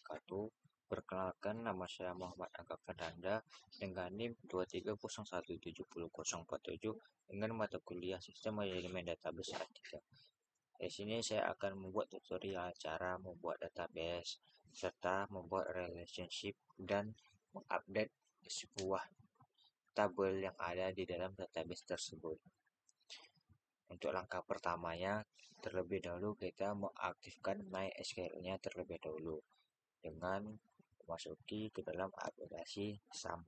wabarakatuh. Perkenalkan, nama saya Muhammad Aga Fernanda dengan NIM 231700047 dengan mata kuliah Sistem Manajemen Database S3. Di sini saya akan membuat tutorial cara membuat database serta membuat relationship dan mengupdate sebuah tabel yang ada di dalam database tersebut. Untuk langkah pertamanya, terlebih dahulu kita mengaktifkan MySQL-nya terlebih dahulu dengan memasuki ke dalam aplikasi SAM.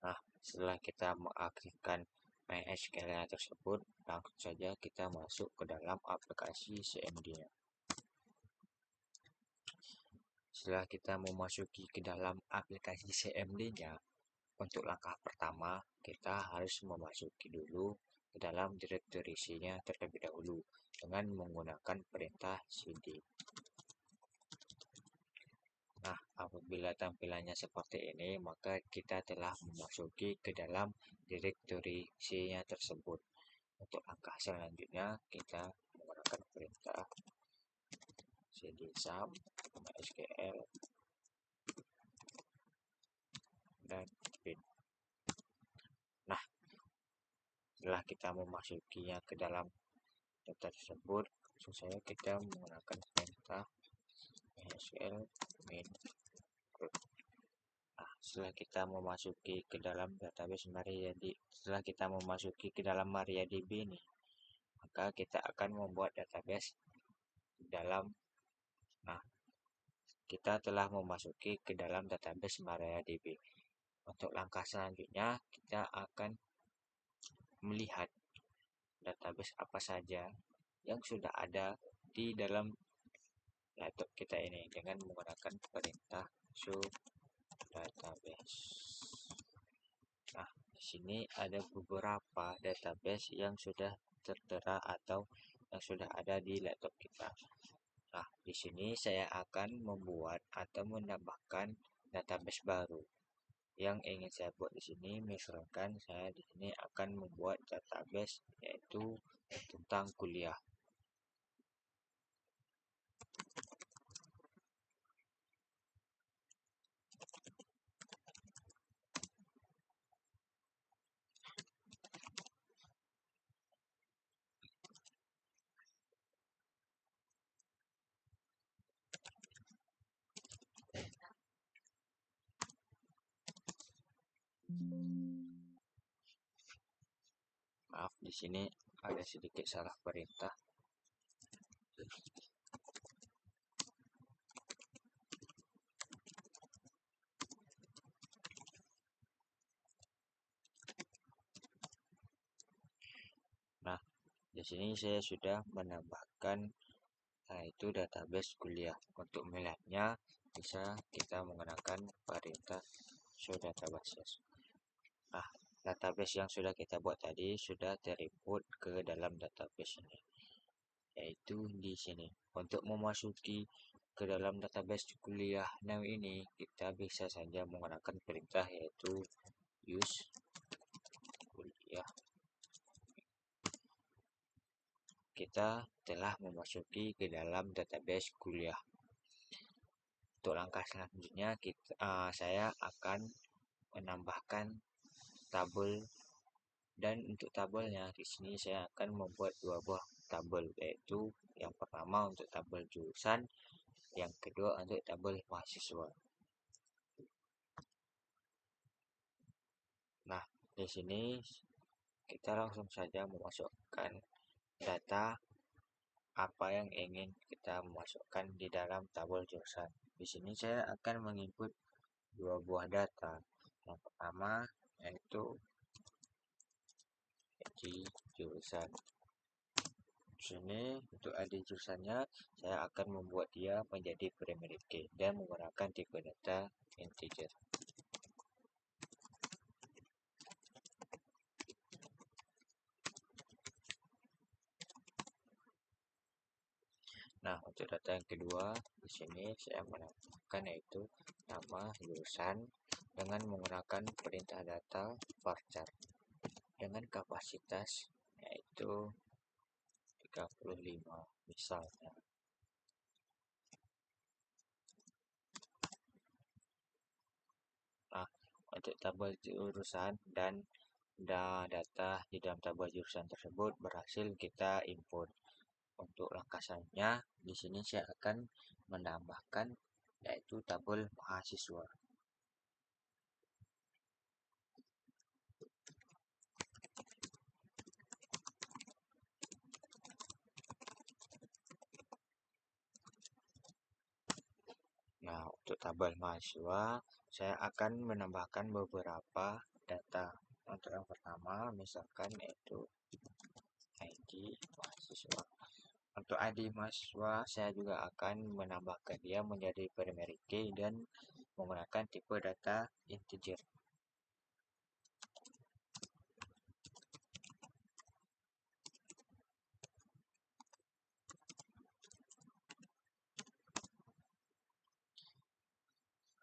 Nah, setelah kita mengaktifkan MySQL-nya tersebut, langsung saja kita masuk ke dalam aplikasi CMD-nya. Setelah kita memasuki ke dalam aplikasi CMD-nya, untuk langkah pertama, kita harus memasuki dulu ke dalam direktori C-nya terlebih dahulu dengan menggunakan perintah cd. Nah, apabila tampilannya seperti ini, maka kita telah memasuki ke dalam direktori C-nya tersebut. Untuk langkah selanjutnya, kita menggunakan perintah cd sum mysql dan bin. Nah, setelah kita memasukinya ke dalam data tersebut, langsung saja kita menggunakan perintah mysql min root. Nah, setelah kita memasuki ke dalam database MariaDB, setelah kita memasuki ke dalam MariaDB ini, maka kita akan membuat database dalam. Nah, kita telah memasuki ke dalam database MariaDB. Untuk langkah selanjutnya, kita akan melihat database apa saja yang sudah ada di dalam laptop kita ini dengan menggunakan perintah show database. Nah, di sini ada beberapa database yang sudah tertera atau yang sudah ada di laptop kita. Nah, di sini saya akan membuat atau menambahkan database baru. Yang ingin saya buat di sini, misalkan saya di sini akan membuat database yaitu tentang kuliah. Maaf, di sini ada sedikit salah perintah. Nah, di sini saya sudah menambahkan itu database kuliah. Untuk melihatnya bisa kita menggunakan perintah show databases. Nah, database yang sudah kita buat tadi sudah terinput ke dalam database ini, yaitu di sini. Untuk memasuki ke dalam database kuliah now ini, kita bisa saja menggunakan perintah yaitu use kuliah. Kita telah memasuki ke dalam database kuliah. Untuk langkah selanjutnya, saya akan menambahkan tabel, dan untuk tabelnya di sini saya akan membuat dua buah tabel, yaitu yang pertama untuk tabel jurusan, yang kedua untuk tabel mahasiswa. Nah, di sini kita langsung saja memasukkan data apa yang ingin kita masukkan di dalam tabel jurusan. Di sini saya akan menginput dua buah data. Yang pertama yaitu di jurusan. Di sini untuk ID jurusannya saya akan membuat dia menjadi primary key dan menggunakan tipe data integer. Nah, untuk data yang kedua, di sini saya menambahkan yaitu nama jurusan dengan menggunakan perintah data varchar dengan kapasitas yaitu 35 misalnya. Nah, untuk tabel jurusan dan data di dalam tabel jurusan tersebut berhasil kita input. Untuk langkah selanjutnya, di sini saya akan menambahkan yaitu tabel mahasiswa. Nah, untuk tabel mahasiswa, saya akan menambahkan beberapa data. Untuk yang pertama, misalkan yaitu ID mahasiswa. Untuk ID mahasiswa, saya juga akan menambahkan dia menjadi primary key dan menggunakan tipe data integer.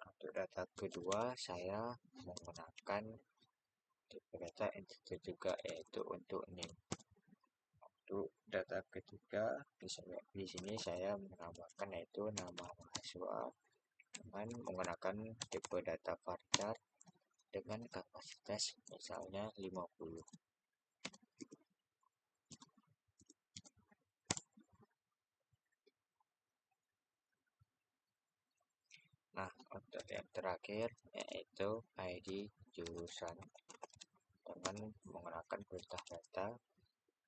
Untuk data kedua, saya menggunakan tipe data integer juga, yaitu untuk name. Untuk data ketiga, di sini saya menambahkan yaitu nama mahasiswa dengan menggunakan tipe data varchar dengan kapasitas misalnya 50. Nah, untuk yang terakhir yaitu ID jurusan dengan menggunakan perintah data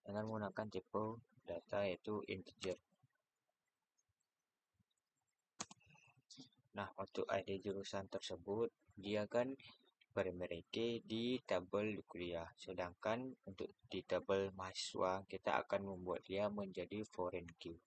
dengan menggunakan tipe data yaitu integer. Nah, untuk ID jurusan tersebut dia kan primary key di tabel kuliah, sedangkan untuk di tabel mahasiswa kita akan membuat dia menjadi foreign key.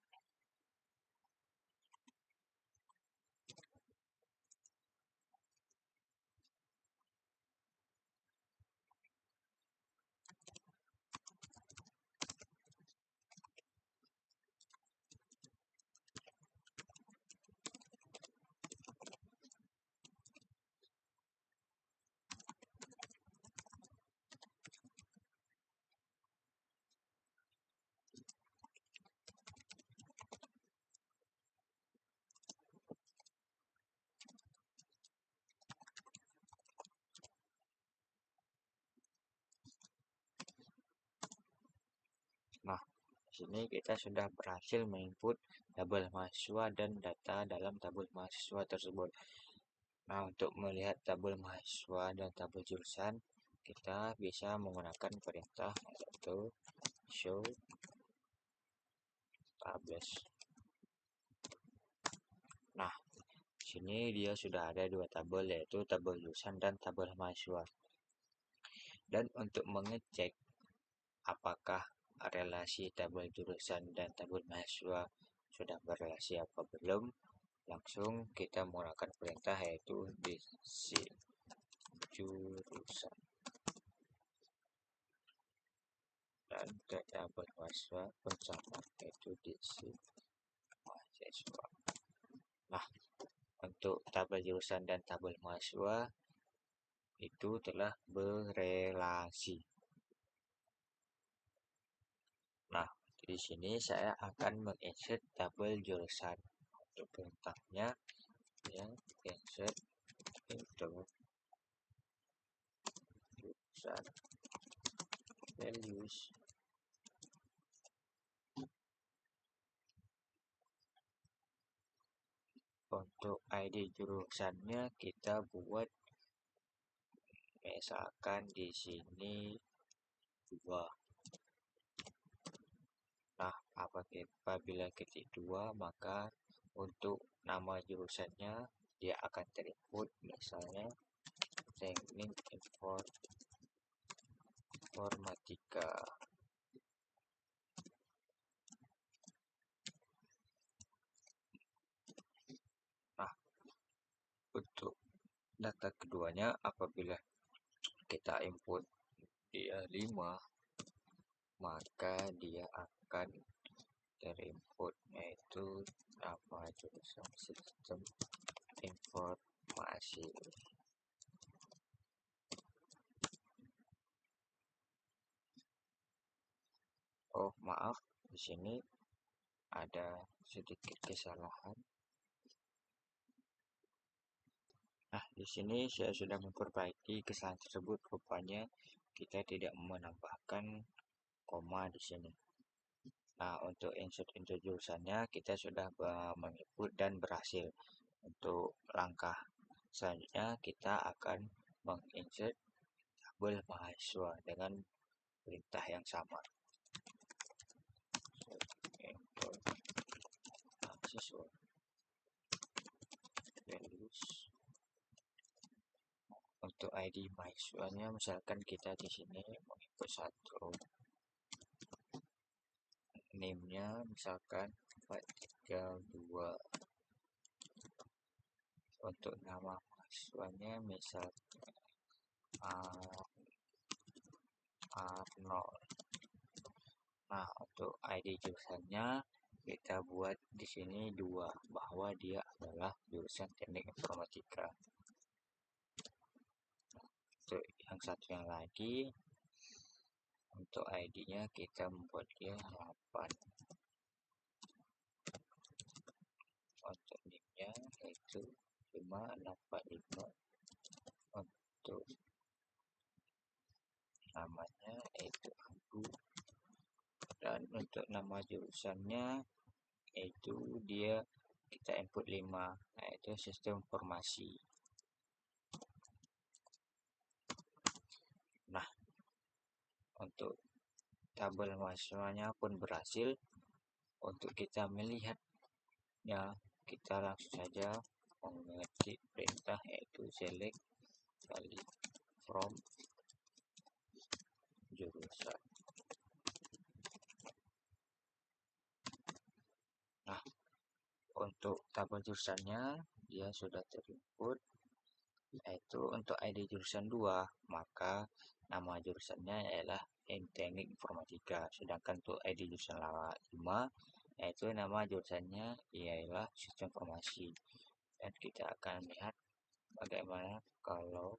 Nah, di sini kita sudah berhasil menginput tabel mahasiswa dan data dalam tabel mahasiswa tersebut. Nah, untuk melihat tabel mahasiswa dan tabel jurusan, kita bisa menggunakan perintah yaitu show tables. Nah, di sini dia sudah ada dua tabel yaitu tabel jurusan dan tabel mahasiswa. Dan untuk mengecek apakah relasi tabel jurusan dan tabel mahasiswa sudah berrelasi apa belum, langsung kita menggunakan perintah yaitu dc jurusan dan tabel mahasiswa bersama yaitu dc mahasiswa. Nah, untuk tabel jurusan dan tabel mahasiswa itu telah berelasi. Nah, di sini saya akan menginsert tabel jurusan. Untuk perintahnya ya insert into jurusan values untuk ID jurusannya kita buat misalkan di sini 2. Nah, apabila ketik 2 maka untuk nama jurusannya dia akan terinput misalnya teknik informatika. Nah, untuk data keduanya apabila kita input dia 5 maka dia akan terinput yaitu nama jurusan sistem informasi. Oh maaf, Di sini ada sedikit kesalahan. Nah, di sini saya sudah memperbaiki kesalahan tersebut. Rupanya kita tidak menambahkan koma di sini. Nah, untuk insert jurusannya kita sudah menginput dan berhasil. Untuk langkah selanjutnya kita akan menginsert tabel mahasiswa dengan perintah yang sama. Import mahasiswa values. Untuk ID mahasiswanya misalkan kita di sini menginput satu, name-nya misalkan 432. Untuk nama mahasiswanya misalkan Arnold. Nah, untuk ID jurusannya kita buat di sini 2 bahwa dia adalah jurusan Teknik Informatika. Untuk yang satunya lagi, untuk ID-nya kita membuat dia 8. Untuk NIM-nya yaitu 5645. Untuk namanya yaitu Abu, dan untuk nama jurusannya yaitu dia kita input 5, yaitu sistem informasi. Nah, untuk tabel mahasiswanya pun berhasil. Untuk kita melihatnya, kita langsung saja mengetik perintah yaitu select from jurusan. Nah, untuk tabel jurusannya dia sudah terinput, yaitu untuk ID jurusan 2, maka nama jurusannya ialah Teknik Informatika. Sedangkan untuk ID jurusan 5, yaitu nama jurusannya ialah Sistem Informasi. Dan kita akan lihat bagaimana kalau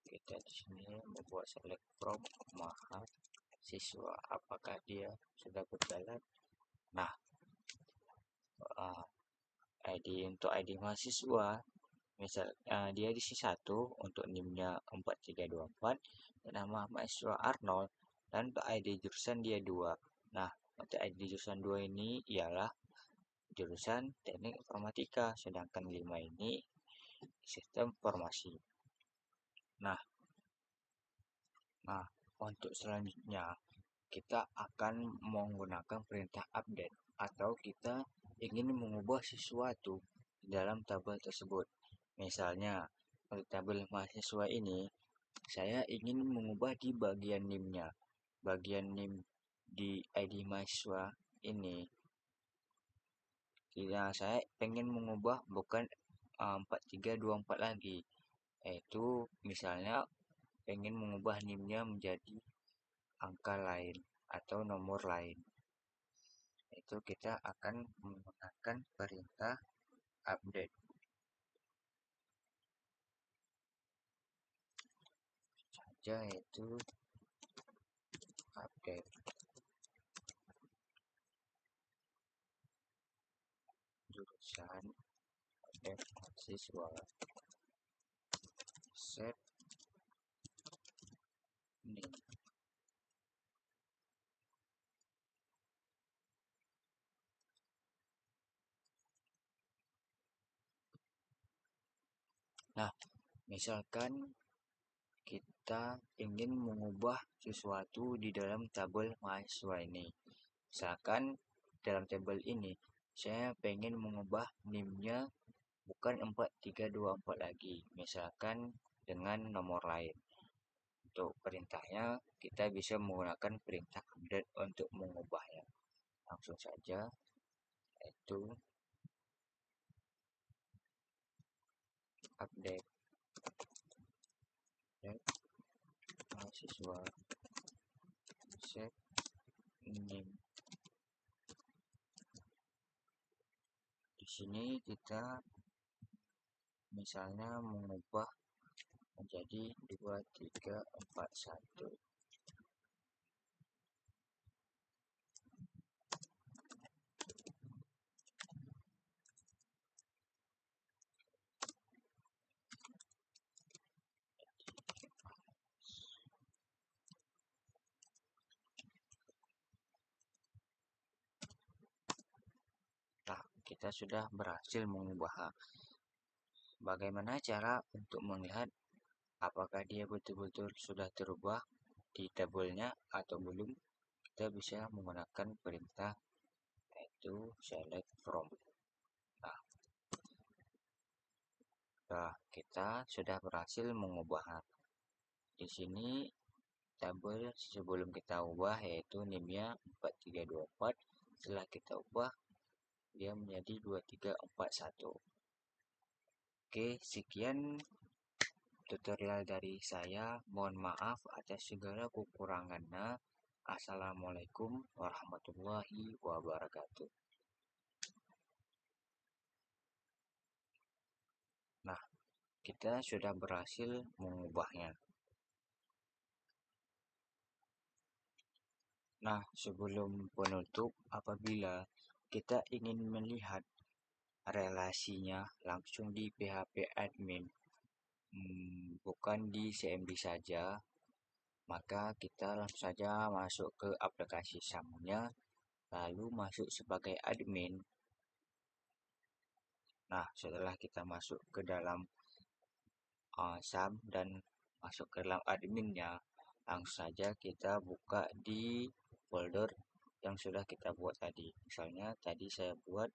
kita di sini membuat select from mahasiswa, apakah dia sudah berjalan. Nah, untuk ID mahasiswa misal dia di C1 untuk NIM-nya 4324, nama mahasiswa Arnold, dan untuk ID jurusan dia 2. Nah, untuk ID jurusan 2 ini ialah jurusan Teknik Informatika, sedangkan 5 ini Sistem Informasi. Nah, untuk selanjutnya kita akan menggunakan perintah update, atau kita ingin mengubah sesuatu dalam tabel tersebut. Misalnya, untuk tabel mahasiswa ini, saya ingin mengubah di bagian NIM-nya. Bagian NIM di ID mahasiswa ini, saya pengen mengubah bukan 4324 lagi. Yaitu misalnya pengen mengubah NIM-nya menjadi angka lain atau nomor lain. Itu kita akan menggunakan perintah update. Saja yaitu update jurusan, update mahasiswa, set name. Nah, misalkan kita ingin mengubah sesuatu di dalam tabel mahasiswa ini. Misalkan dalam tabel ini saya pengen mengubah NIM-nya bukan 4324 lagi, misalkan dengan nomor lain. Untuk perintahnya kita bisa menggunakan perintah update untuk mengubahnya. Langsung saja, yaitu update mahasiswa set name. Di sini kita misalnya mengubah menjadi 2341. kita sudah berhasil mengubah. Bagaimana cara untuk melihat apakah dia betul-betul sudah terubah di tabelnya atau belum? Kita bisa menggunakan perintah yaitu select from. Nah, kita sudah berhasil mengubah. Di sini tabel sebelum kita ubah yaitu NIM-nya 4324. Setelah kita ubah dia menjadi 2341. Oke, sekian tutorial dari saya. Mohon maaf atas segala kekurangannya. Assalamualaikum warahmatullahi wabarakatuh. Nah, kita sudah berhasil mengubahnya. Nah, sebelum penutup, apabila kita ingin melihat relasinya langsung di PHP admin, bukan di CMD saja, maka kita langsung saja masuk ke aplikasi SAM-nya, lalu masuk sebagai admin. Nah, setelah kita masuk ke dalam SAM dan masuk ke dalam adminnya, langsung saja kita buka di folder yang sudah kita buat tadi. Misalnya tadi saya buat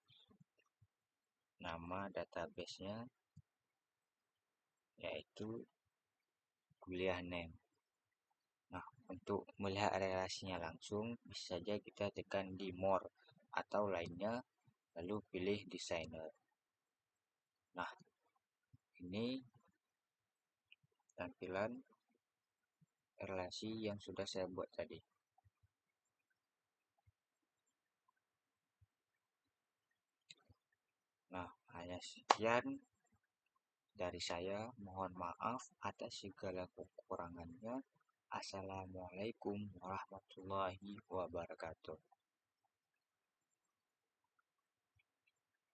nama database-nya yaitu kuliah name. Nah, untuk melihat relasinya langsung, bisa saja kita tekan di more atau lainnya, lalu pilih designer. Nah, ini tampilan relasi yang sudah saya buat tadi. Nah, hanya sekian dari saya. Mohon maaf atas segala kekurangannya. Assalamualaikum warahmatullahi wabarakatuh.